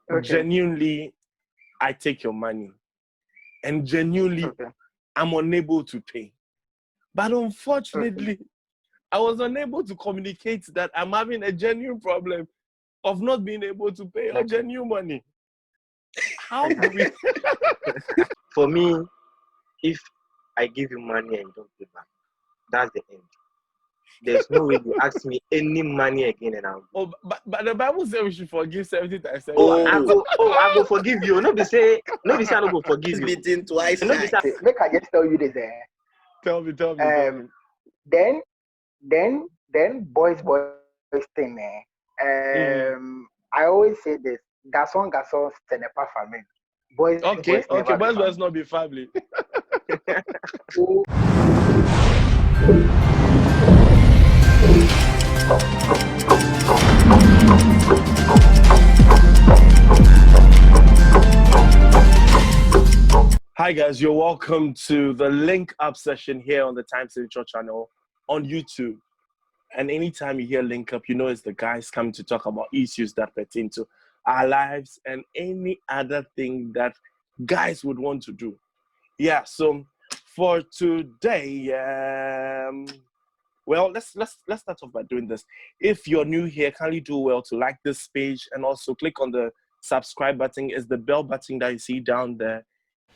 Okay. genuinely, I take your money. And genuinely, Okay. I'm unable to pay. But Okay. unfortunately, I was unable to communicate that I'm having a genuine problem of not being able to pay your genuine money. How do we? For me, if I give you money and you don't pay back, that's the end. There's no way you ask me any money again and I'll. Oh, but the Bible says we should forgive 70 times 7. I go forgive you. No be say I no go forgive you. Beating twice. No be say Make I just tell you this. Tell me. Then boys thing. I always say this. Garçon, ce n'est pas famille. Boys, Okay, never be boys family. must not be family. So, Hi guys, you're welcome to the link up session here on the Time Signature channel on YouTube. And anytime you hear link up, you know it's the guys coming to talk about issues that pertain to our lives and any other thing that guys would want to do. Yeah, so for today, well, let's start off by doing this. If you're new here, kindly do well to like this page and also click on the subscribe button. It's the bell button that you see down there.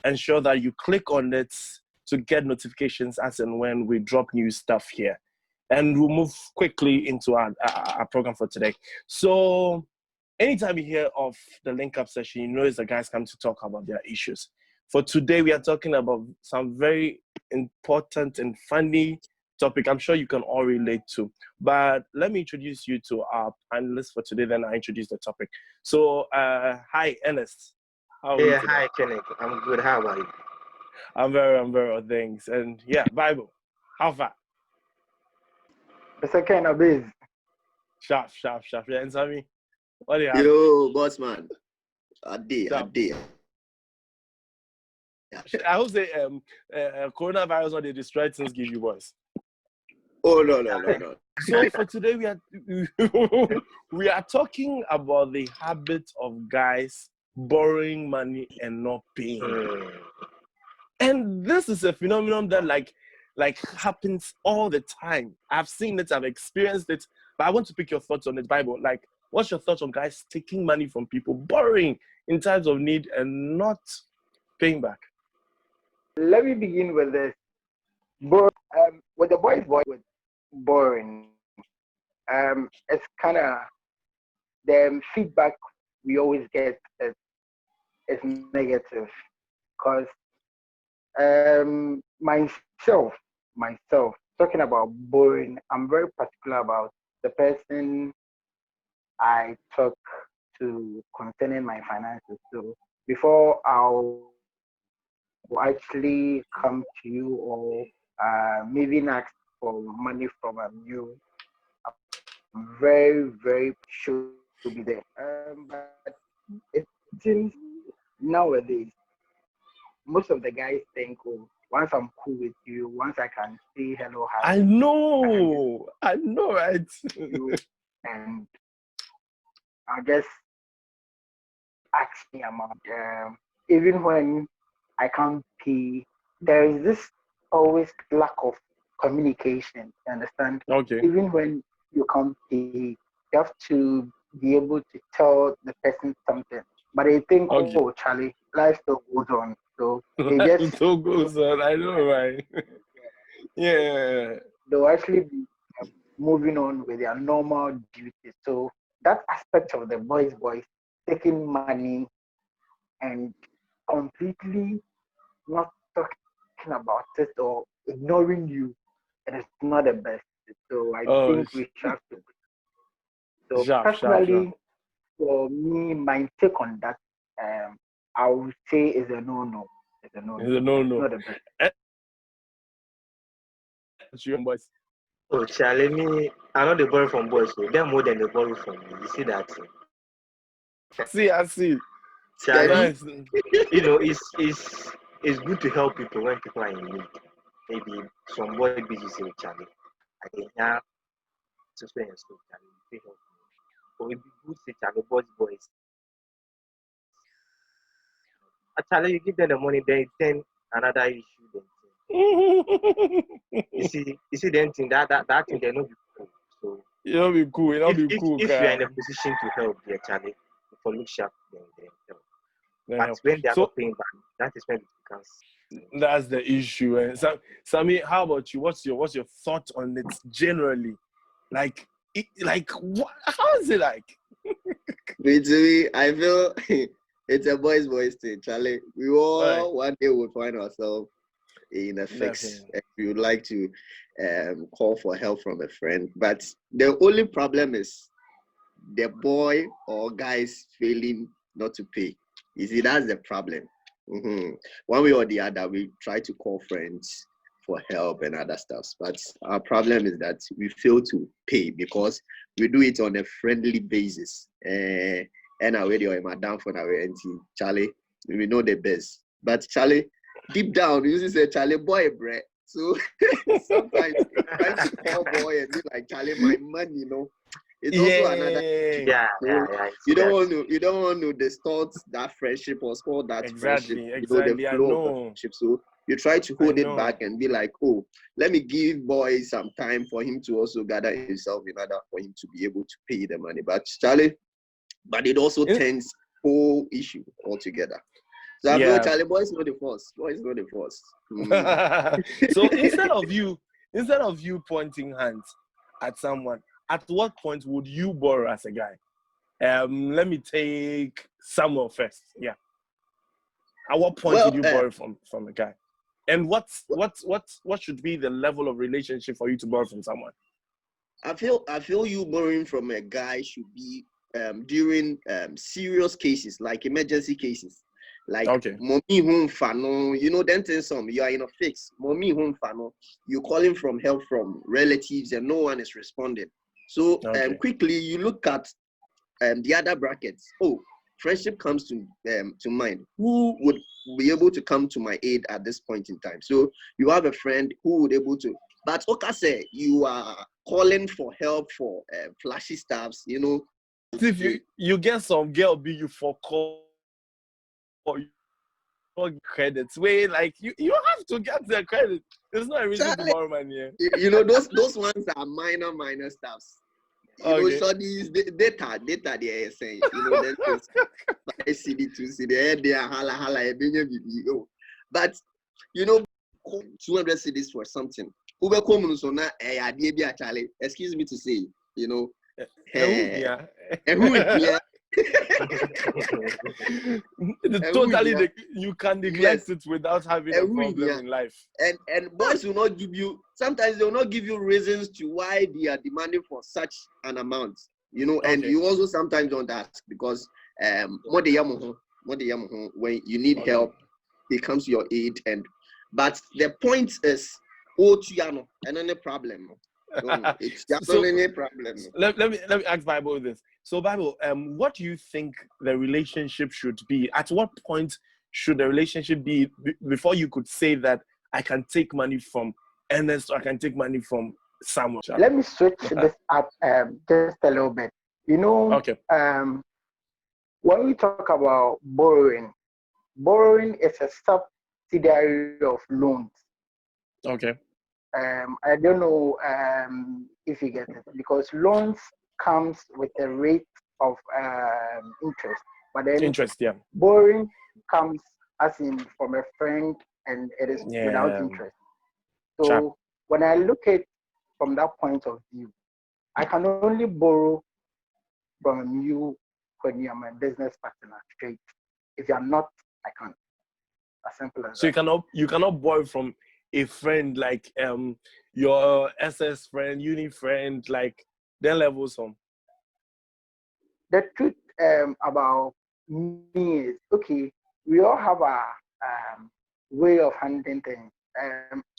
Ensure that you click on it to get notifications as and when we drop new stuff here. And we'll move quickly into our program for today. So anytime you hear of the link up session, you know it's the guys come to talk about their issues. For today, we are talking about some very important and funny topic I'm sure you can all relate to. But let me introduce you to our panelists for today, then I introduce the topic. So hi, Ernest. How are you today? Hi, Kenneth. I'm good. How about you? I'm very well, thanks. And yeah, Bible, how far? the second of this. Sharp. Yeah, and Sammy, what do you have? Yo, boss man. I did. I hope say coronavirus or the destroyed things give you voice. Oh no. So for today we are talking about the habit of guys borrowing money and not paying. And this is a phenomenon that like happens all the time. I've seen it, I've experienced it, but I want to pick your thoughts on it, Bible. Like, what's your thoughts on guys taking money from people, borrowing in times of need and not paying back? Let me begin with this. With the boys with borrowing, it's kind of the feedback we always get is negative, because myself talking about borrowing, I'm very particular about the person I talk to concerning my finances. So before I'll actually come to you or maybe ask for money from you, I'm very sure to be there. But it seems nowadays most of the guys think, oh, once I'm cool with you, once I can say hello, hi. I know, right? And I'll just ask me amount. Even when I can't pay, there is this always lack of communication. You understand? Okay. Even when you can't pay, you have to be able to tell the person something. But they think, Okay. oh, Charlie, life still goes on. So they just still goes on. I know, right? Yeah. They'll actually be moving on with their normal duties. So that aspect of the boys taking money and completely not talking about it or ignoring you, it is not the best. So I think we have to. So personally, for me, my take on that, I would say is a no-no. It's a no-no. It's a no-no. It's not the best. Boys. Oh, Charlie, I know they borrow from boys, so they're more than they borrow from me. You see that? I see. Charlie, you know, it's good to help people when people are in need. Maybe some boy busy say, Charlie, I can have so Charlie, they help me. Or it be good to say, Charlie, boys, Actually, you give them the money, then another issue. Then you see, then thing that thing they know be cool. So It'll be cool. It'll be cool. if you are in a position to help, dear Charlie, for look sharp, then help. But Yeah. when they are So not paying back, that is when it becomes. that's the issue. And Sammy, how about you? What's your thought on it generally? Like, what? How is it like? Me too. I feel it's a boys thing, Charlie. We all Right. one day will find ourselves in a fix. Definitely. If we would like to call for help from a friend, but the only problem is the boy or guys failing not to pay. You see, that's the problem. One way or the other, we try to call friends for help and other stuff, but our problem is that we fail to pay because we do it on a friendly basis. And already or madam for our NT Charlie, we know the best, but Charlie, deep down, you say Charlie boy, bread. So sometimes trying to call boy and be like Charlie, my money, it's also another. Yeah. You don't want to distort that friendship or spoil that friendship. Exactly. The I flow of the know. friendship. So you try to hold it back and be like, oh, let me give boy some time for him to also gather himself in order for him to be able to pay the money. But Charlie, it also turns whole issue altogether. So I feel Charlie, boy is not the first. Boy is not the first. So instead of you pointing hands at someone, at what point would you borrow as a guy? Let me take Samuel first. Yeah. At what point would you borrow from a guy? And what should be the level of relationship for you to borrow from someone? I feel you borrowing from a guy should be during serious cases, like emergency cases. Like mommy home fano, then tell some you are in a fix. Mommy home fano, you calling from help from relatives and no one is responding. So quickly you look at the other brackets. Oh, friendship comes to mind. Who would be able to come to my aid at this point in time? So you have a friend who would able to. But say you are calling for help for flashy stuffs, If you get some girl be you for call credits, wait, like you have to get the credit. There's no reason to borrow money. Those ones are minor stuffs. Shorties, data they are saying, then CD to CD, they are hala, but 200 CDs for something. Uber common so now excuse me to say, totally you can neglect it without having a problem in life. And boys will not give you, sometimes they will not give you reasons to why they are demanding for such an amount, and you also sometimes don't ask because when you need help, he comes to your aid. But the point is, and any problem. It's definitely a problem. Let me ask Bible this. So Bible, what do you think the relationship should be? At what point should the relationship be before you could say that I can take money from Ernest or I can take money from Samuel? Let me switch this up just a little bit. When we talk about borrowing is a subsidiary of loans. Okay. I don't know if you get it, because loans comes with a rate of interest, but then borrowing comes as in from a friend and it is without interest. So when I look at from that point of view, I can only borrow from you when you are my business partner straight. If you are not, I can't. As simple as that. So you cannot borrow from a friend like your SS friend, uni friend, like their levels on. The truth about me is, okay, we all have a way of handling things.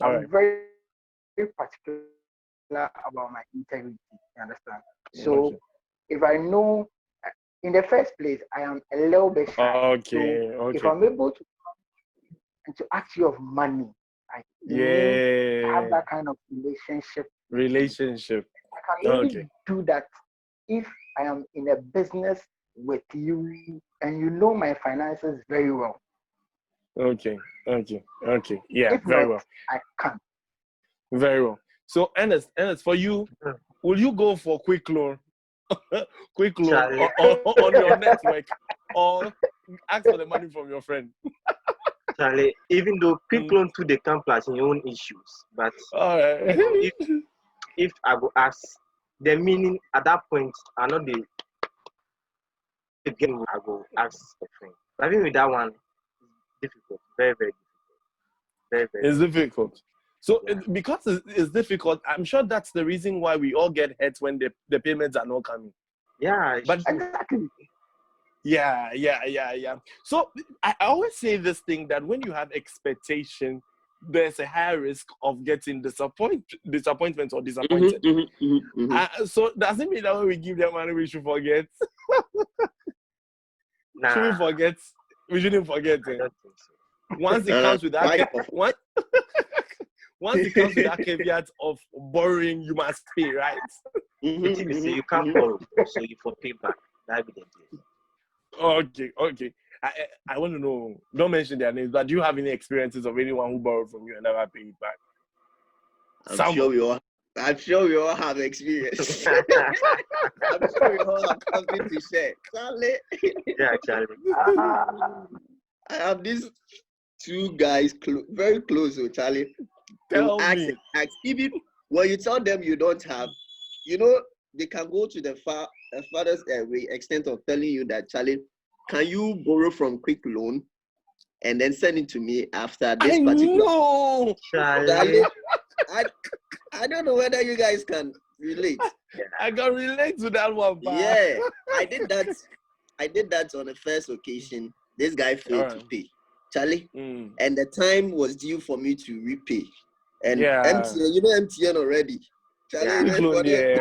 I'm very particular about my integrity, you understand? So if I know, in the first place, I am a little bit shy. So if I'm able to ask you of money, I have that kind of relationship. I can only do that if I am in a business with you and you know my finances very well. Okay. Yeah, If very not, well. I can't. Very well. So, Ernest, for you, will you go for quick loan, quick loan Charlie, on your network, or ask for the money from your friend? Charlie, even though quick loan to the campus in your own issues, but All right. if I go ask, the meaning at that point, I know the again I go ask a friend. But even with that one, it's difficult, very, very difficult, very, very. It's difficult. So Yeah. because it's difficult, I'm sure that's the reason why we all get hurt when the payments are not coming. Yeah, it's But true. Exactly. yeah. So I always say this thing that when you have expectation, there's a high risk of getting disappointment or disappointed. So does it mean that when we give them money, we should forget? Nah, Should we forget? We shouldn't forget I it. don't think so. Once it comes with that, Why? once it comes with that caveat of borrowing, you must pay, right? The thing is, you can't borrow, so you for pay back. That be the deal. Okay. I want to know. Don't mention their names, but do you have any experiences of anyone who borrowed from you and never paid it back? I'm sure we all have experience. I'm sure we all have something to share. Charlie, Yeah, Charlie. I have these two guys very close to Charlie. Tell ask, me. even when you tell them you don't have, they can go to the farthest extent of telling you that, Charlie, can you borrow from quick loan and then send it to me after this particular? No. Charlie. I don't know whether you guys can relate. I can relate to that one. But... Yeah, I did that. I did that on the first occasion. This guy failed to pay, Charlie, and the time was due for me to repay. And MTN, MTN already. Charlie, they don't take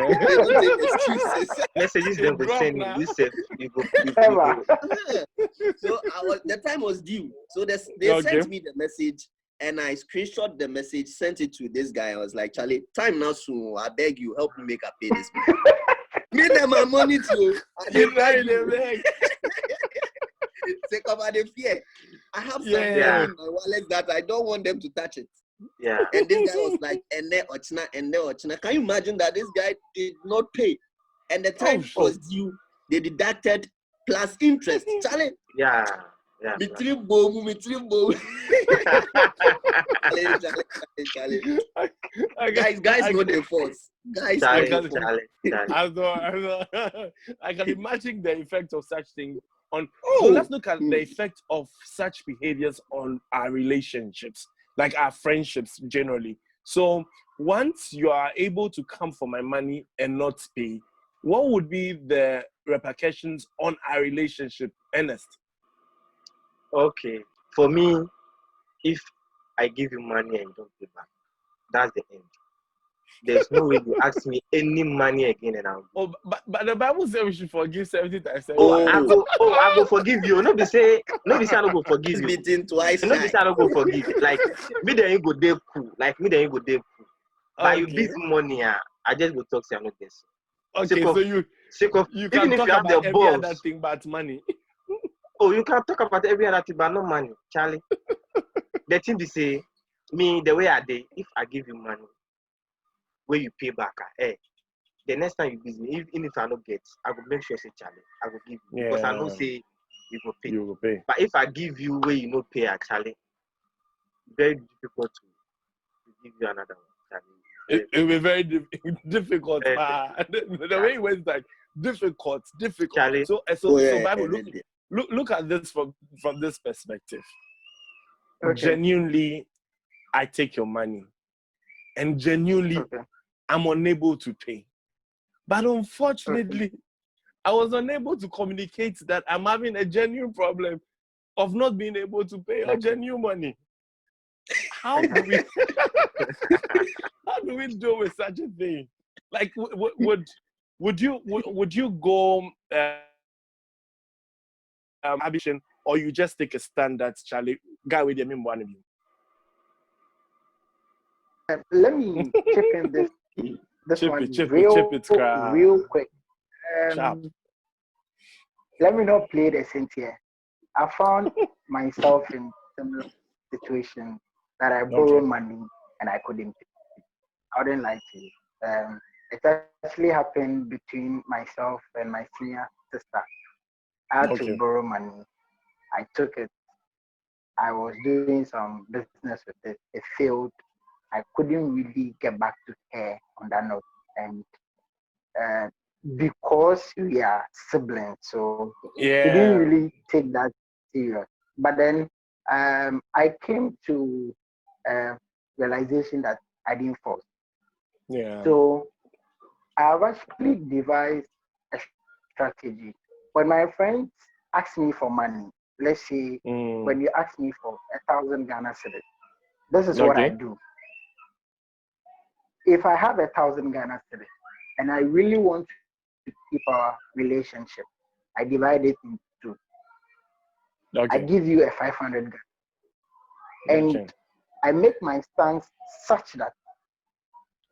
excuses. Messages them will send you. You said you go. So the time was due. So they sent me the message, and I screenshot the message, sent it to this guy. I was like, Charlie, time now soon. I beg you, help me make a pay this man. Give them my money too. Take over the fear. I have something in my wallet that I don't want them to touch it. Yeah. And this guy was like, Ende Ochina. Can you imagine that this guy did not pay? And the time was due, they deducted plus interest. Charlie. Yeah. Mitri boom. Charlie. Guys know the force. Guys, Charlie. I can imagine the effect of such things on. So let's look at the effect of such behaviors on our relationships, like our friendships generally. So once you are able to come for my money and not pay, what would be the repercussions on our relationship, Ernest? Okay, for me, if I give you money and you don't pay back, that's the end. There's no way you ask me any money again and I'll. Oh, but the Bible says we should forgive 70 times 7. I go forgive you. No be say I don't go forgive you. Beating twice. No be say I don't go forgive. Like me then you go there cool. But you beat money, I just go talk say I'm not this. Okay, so you can even talk if you have about the every balls, other thing but money. Oh, you can talk about every other thing, but not money, Charlie. The thing they say, me, the way I did, if I give you money, where you pay back, the next time you give me, even if I don't get, I will make sure say, Charlie, I will give you. Because I know say, you will pay. But if I give you where you no pay, Charlie, very difficult to give you another one, Charlie. It will be very difficult. The way it was like, difficult. Charlie. So Bible, look at this from this perspective. Okay. Genuinely, I take your money, and genuinely, I'm unable to pay. But unfortunately, I was unable to communicate that I'm having a genuine problem of not being able to pay your genuine money. How do we deal with such a thing? Like, would you go ambition, or you just take a standard, Charlie? Guy with your one of you. Let me chip in this one real quick. Let me not play the saint here. I found myself in similar situation that I borrowed Okay. money and I couldn't pay. I wouldn't lie to you. It actually happened between myself and my senior sister. I had to Okay. borrow money. I took it. I was doing some business with it. It failed. I couldn't really get back to her on that note. And uh, because we are siblings, so he didn't Yeah. really take that serious. But then I came to uh, realization that I didn't force. Yeah. So I have actually devised a strategy. When my friends ask me for money, let's say when Mm. you ask me for 1,000 Ghana cedis, this is what I Okay. do. If I have 1,000 Ghana cedis and I really want to keep our relationship, I divide it into two. I Okay. give you a 500 Ghana, and Okay. I make my stance such that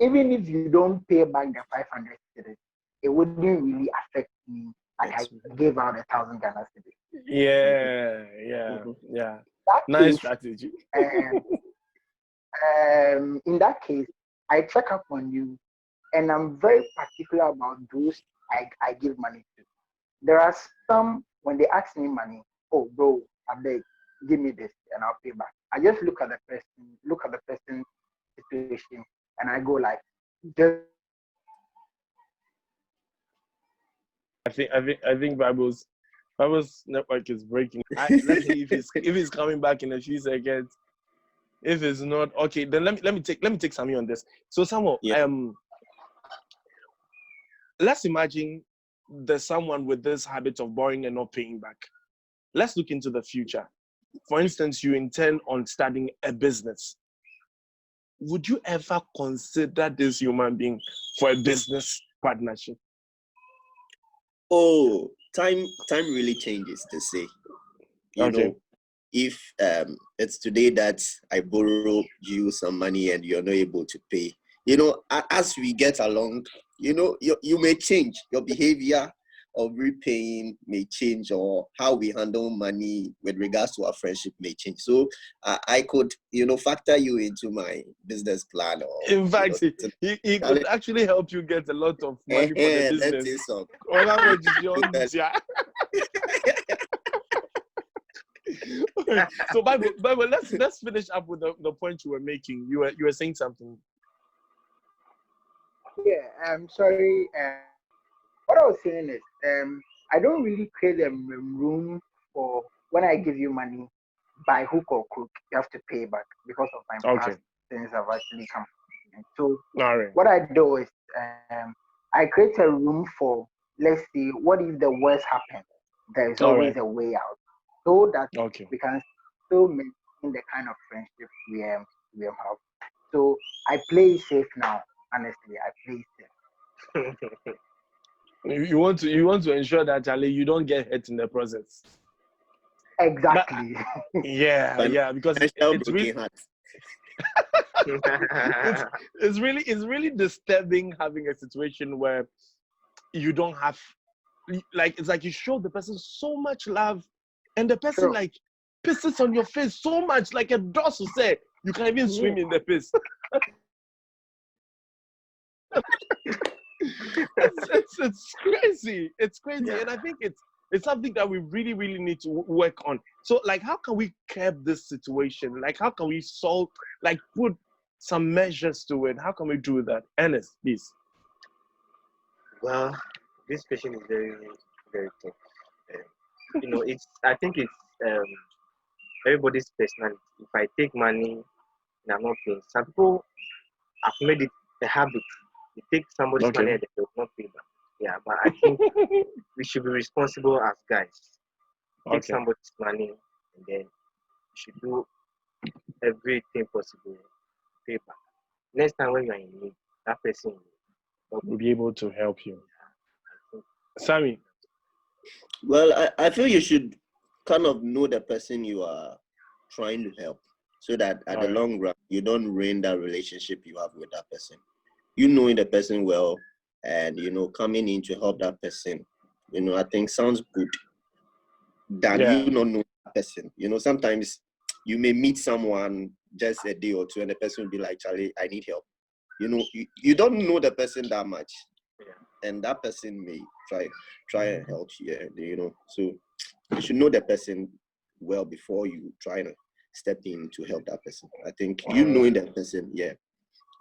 even if you don't pay back the 500 cedis, it wouldn't really affect me. Like I It's, gave out 1,000 Ghana cedis. mhm, Yeah. Yeah. mhm. Yeah. That Nice case, strategy. um, in that case, I check up on you, and I'm very particular about those I give money to. There are some when they ask me money, oh bro, I beg, give me this and I'll pay back. I just look at the person's situation, and I go like, just I think Bible's network is breaking. Let's see if he's coming back in a few seconds. If it's not okay, then let me take Sammy on this. So Samuel, Yeah. let's imagine there's someone with this habit of borrowing and not paying back. Let's look into the future. For instance, you intend on starting a business. Would you ever consider this human being for a business partnership? Oh, time really changes, to say. You Okay. know, if it's today that I borrow you some money and you're not able to pay, as we get along, you may change your behavior of repaying may change, or how we handle money with regards to our friendship may change. So I could, factor you into my business plan, or In fact, he could actually help you get a lot of money for the let's say business. some. So Bible, let's finish up with the point you were making. You were saying something. yeah. I'm sorry. What I was saying is, I don't really create a room for when I give you money by hook or crook. You have to pay back because of my Okay. past things have actually come. And so All right. what I do is, I create a room for, let's see, what if the worst happens? There is All always right. a way out, so that Okay. we can still maintain the kind of friendship we have. So I play it safe now. Honestly, I play it safe. You want to ensure that, Charlie, you don't get hurt in the process. But Exactly. yeah, because Financial it's really broken heart. it's really disturbing having a situation where you don't have, like, it's like you show the person so much love, and the person True. like pisses on your face so much, like a dog to say you can even swim in the piss. It's crazy. It's crazy, Yeah. and I think it's something that we really really need to work on. So, like, how can we curb this situation? Like, how can we solve? Like, put some measures to it. How can we do that? Ernest, please. Well, this question is very, very tough. I think it's um, everybody's personality. If I take money and I'm not paying, some people have made it a habit. You take somebody's Okay. money and they will not pay back. Yeah, but I think we should be responsible as guys. Take Okay. somebody's money and then you should do everything possible to pay back. Next time when you're in need, that person will We'll be able to help you. think Sammy. Well, I feel you should kind of know the person you are trying to help, so that at All the right. long run, you don't ruin that relationship you have with that person. You knowing the person well, and coming in to help that person, I think sounds good than Yeah. you not know that person. Sometimes you may meet someone just a day or two, and the person will be like, Charlie, I need help. You know, you don't know the person that much, and that person may try and help you. You know, so you should know the person well before you try to step in to help that person. I think you knowing that person, it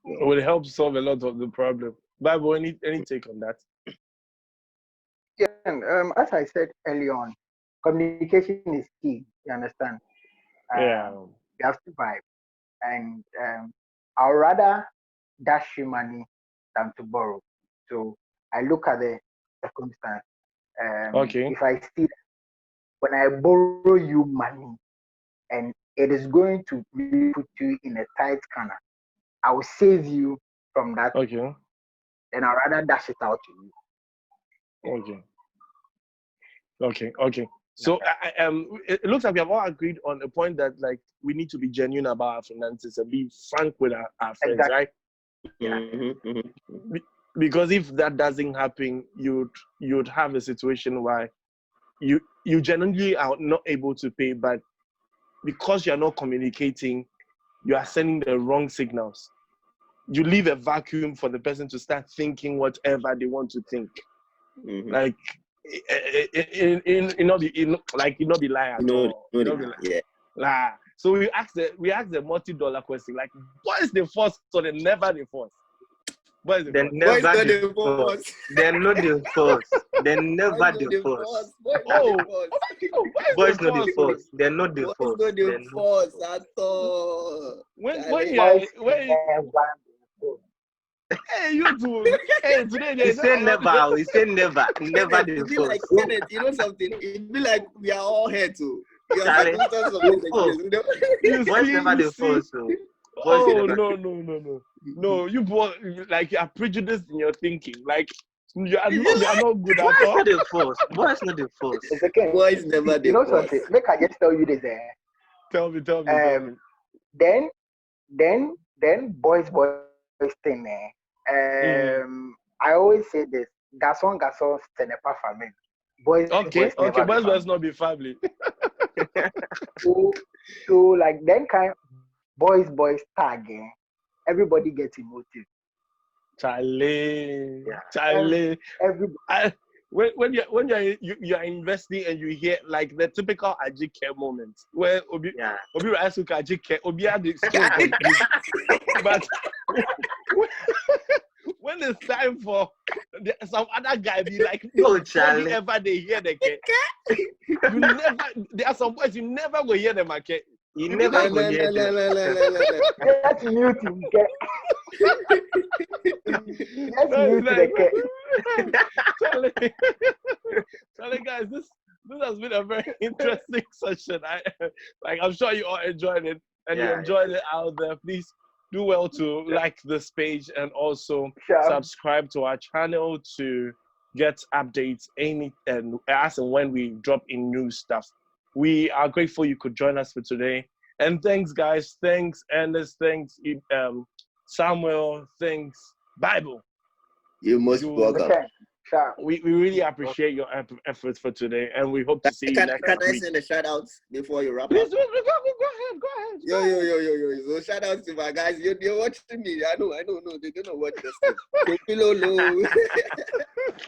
will help solve a lot of the problem. Bible, any take on that? Yeah, as I said early on, communication is key. You understand? You have to vibe, and I'd rather dash you money than to borrow. So I look at the circumstance. If I see when I borrow you money and it is going to really put you in a tight corner, I will save you from that. Okay. And I'd rather dash it out to you. Okay. So it looks like we have all agreed on a point that like we need to be genuine about our finances and be frank with our friends, Exactly. right? Yeah. Because if that doesn't happen, you'd have a situation where you genuinely are not able to pay, but because you're not communicating, you are sending the wrong signals. You leave a vacuum for the person to start thinking whatever they want to think. Like not be lie at all. So we ask the multi-dollar question, like, what is the first so they never the first? What is the Then never the first. Then not the first. Then never the first. Boys not the first. They're not the first. Not the first at all. Hey, you too. Hey, today he said never. He said never. Never the first. Like, Kenneth, you know something? It'd be like we are all here too. Boys never the first. No, you both like you are prejudiced in your thinking. Like you are not good at all. Boys not the first. Boys not the first. It's okay. Boys never the You know first. something? Make I just tell you this. Tell me. Then boys thing. I always say this. Garçon, ce n'est pas famille. Boys must not be family. so like then kind boys tag. Everybody gets emotive. Charlie. Everybody. When you're investing and you hear like the typical Ajike moment where Obi Rasuka Ajike Obi had the but when it's time for some other guy be like, no, Charlie, ever they hear the kid. You never. There are some boys you never will hear them again. You never will hear them. That's mute him. Let's mute the kid. Charlie, guys, this has been a very interesting session. I'm sure you all enjoyed it, and you enjoyed it out there. Please do well to like this page and also subscribe to our channel to get updates as and when we drop in new stuff. We are grateful you could join us for today. And thanks, guys. Thanks, Ernest. Thanks, Samuel. Thanks, Bible. You're most welcome. We really appreciate your efforts for today, and we hope to see you next week. Can I send a shout out before you wrap Please, up? go ahead. Yo. So shout out to my guys. You're watching me. I know. No, they don't know what this is.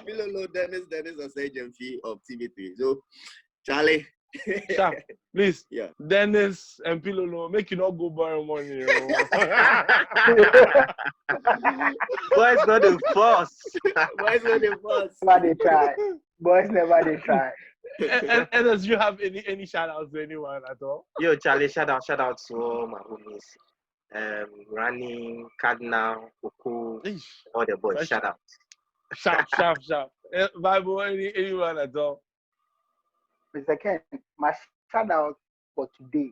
Pilolo, Dennis Osei of TV3. So, Charlie. Sharp, please. Yeah. Dennis and Pilolo, make you not go borrow money. Boys not the first. Boys never they try. And does you have any shout outs to anyone at all? Yo, Charlie, shout out to all my homies. Running, Cardinal, Kuku, all the boys. Shout out. Sharp. Bible, anyone at all? Mr. Ken, my shout out for today.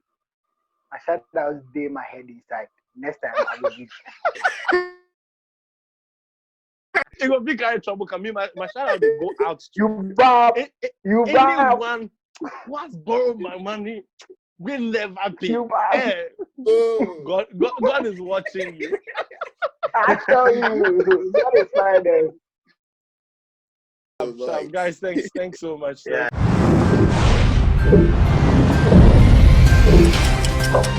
My shout out today, my head inside. Next time I will give you. It will be kind of trouble. Can me my shout out will go out to you. Bob. Anyone who has borrowed my money will never pay. God is watching you. I tell you, God is fine. Guys, thanks so much. Yeah. Stop.